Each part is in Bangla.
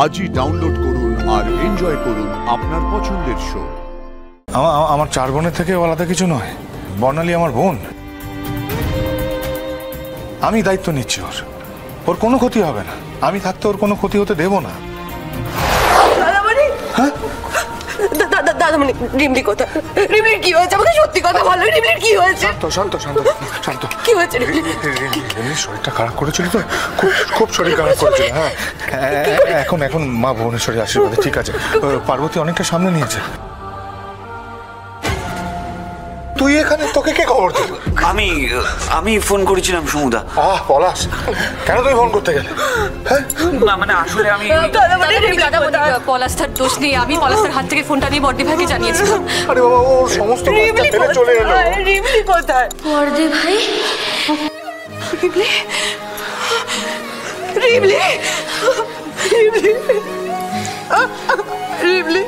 আজই ডাউনলোড করুন আর এনজয় করুন আপনার পছন্দের শো। আমার 4 বোনের থেকে আলাদা কিছু নয়। বর্ণালী আমার বোন। আমি দায়িত্ব নিচ্ছি ওর কোনো ক্ষতি হবে না। আমি থাকতে ওর কোনো ক্ষতি হতে দেব না। হ্যাঁ দাদামণি, রিমলি কোথায়? রিমলির কি হয়েছে? আমাকে সত্যি কথা বলো, রিমলির কি হয়েছে? শান্ত কি হয়েছে রিমলির? শরীরটা খারাপ করেছিল তো, খুব শরীর খারাপ করেছিল। হ্যাঁ এখন মা ভুবনেশ্বরী আশীর্বাদে ঠিক আছে। পার্বতী অনেকটা সামনে নিয়েছে। তুই এখানে, তোকে কে খবর দিল? আমি ফোন করেছিলাম সমুদা। পলাশ, কেন তুমি ফোন করতে গেলে? না মানে আসলে আমি পলাশদার দোষ নেই। আমি পলাশদার হাত থেকে ফোনটা নিয়ে বর্দি ভাইকে জানিয়েছিলাম। আরে বাবা, ওর সমস্ত কথা ফেলে চলে এলো। রিমলি কোথায়? বর্দি ভাই, রিমলি রিমলি রিমলি রিমলি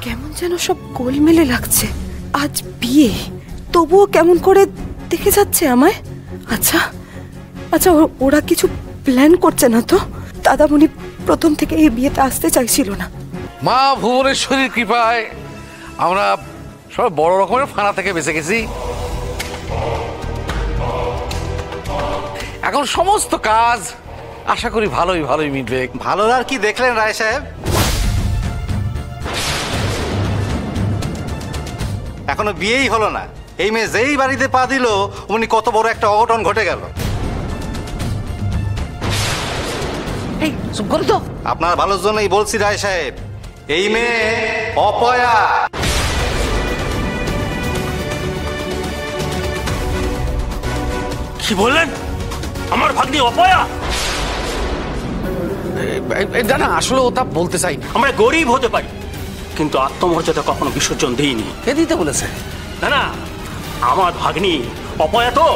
কেমন যেন সব গোলমেলে লাগছে। আজ বিয়ে, তবুও কেমন করে দেখে যাচ্ছে আমায়। আচ্ছা ওরা কিছু প্ল্যান করছে না তো? দাদামণি প্রথম থেকে এই বিয়েতে আসতে চাইছিল না। মা ভুবনেশ্বরীর কৃপায় আমরা সব বড় রকমের ফানা থেকে বেঁচে গেছি। এখন সমস্ত কাজ আশা করি ভালোই মিটবে। ভালো আর কি দেখলেন রায় সাহেব? এখনো বিয়েই হলো না, এই মেয়ে যেই বাড়িতে পা দিল উনি কত বড় একটা অঘটন ঘটে গেল। আপনার ভালোর জন্যই বলছি রায় সাহেব, এই মেয়ে অপয়া। কি বললেন? আমার ভাগ্নি অপয়া? না আসলে ওটা বলতে চাই। আমরা গরিব হতে পারি, কিন্তু আত্মমর্যাদা কখনো বিসর্জন দিইনি। কে দিতে বলেছে? না আমার ভাগ্নি অপয়া তো।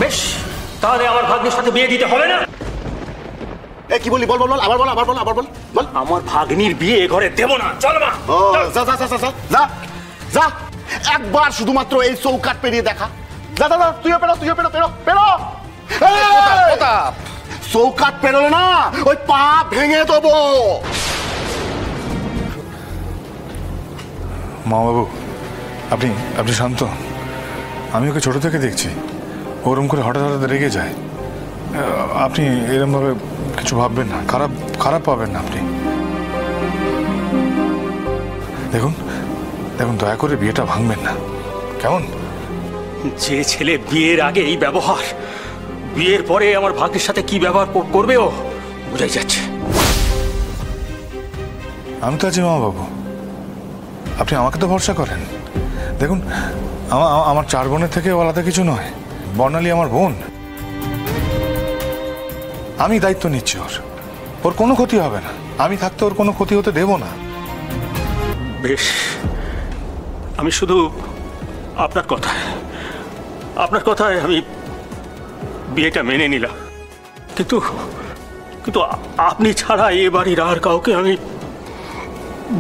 বেশ, তাহলে আমার ভাগ্নির সাথে বিয়ে দিতে হবে না। কি বলি? বল আবার বল। আমার ভাগ্নির বিয়ে ঘরে দেব না। চল মা, যা একবার শুধুমাত্র এই চৌকাট পেরিয়ে দেখা। যা তুইও পেরো। চৌকাট পেরোলে না ওই পা ভেঙে দেবো। মা বাবু, আপনি শান্ত। আমি ওকে ছোট থেকে দেখছি, ওরম করে হঠাৎ রেগে যায়। আপনি এরম ভাবে কিছু ভাববেন না, খারাপ পাবেন না আপনি। দেখুন দয়া করে বিয়েটা ভাঙবেন না, কেমন? যে ছেলে বিয়ের আগে এই ব্যবহার, বিয়ের পরে আমার ভাগ্নির সাথে কি ব্যবহার করবে ও বোঝাই যাচ্ছে। আমি তো আছি মা বাবু, আপনি আমাকে তো ভরসা করেন। দেখুন, আমার 4 বোনের থেকে আলাদা কিছু নয়। বর্ণালী আমার বোন। আমি দায়িত্ব নিচ্ছি ওর কোনো ক্ষতি হবে না। আমি থাকতে ওর কোনো ক্ষতি হতে দেব না। বেশ, আমি শুধু আপনার কথায় আমি বিয়েটা মেনে নিলাম, কিন্তু আপনি ছাড়া এ বাড়ির আর কাউকে আমি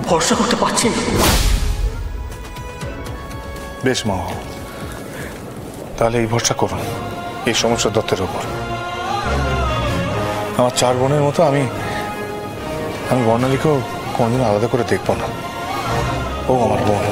ভরসা করতে পারছি না। বেশ মা, তাহলে এই ভরসা করুন এই সমস্যা দত্তের ওপর। আমার 4 বোনের মতো আমি বর্ণালীকেও কোনোদিন আলাদা করে দেখবো না। ও আমার বোন।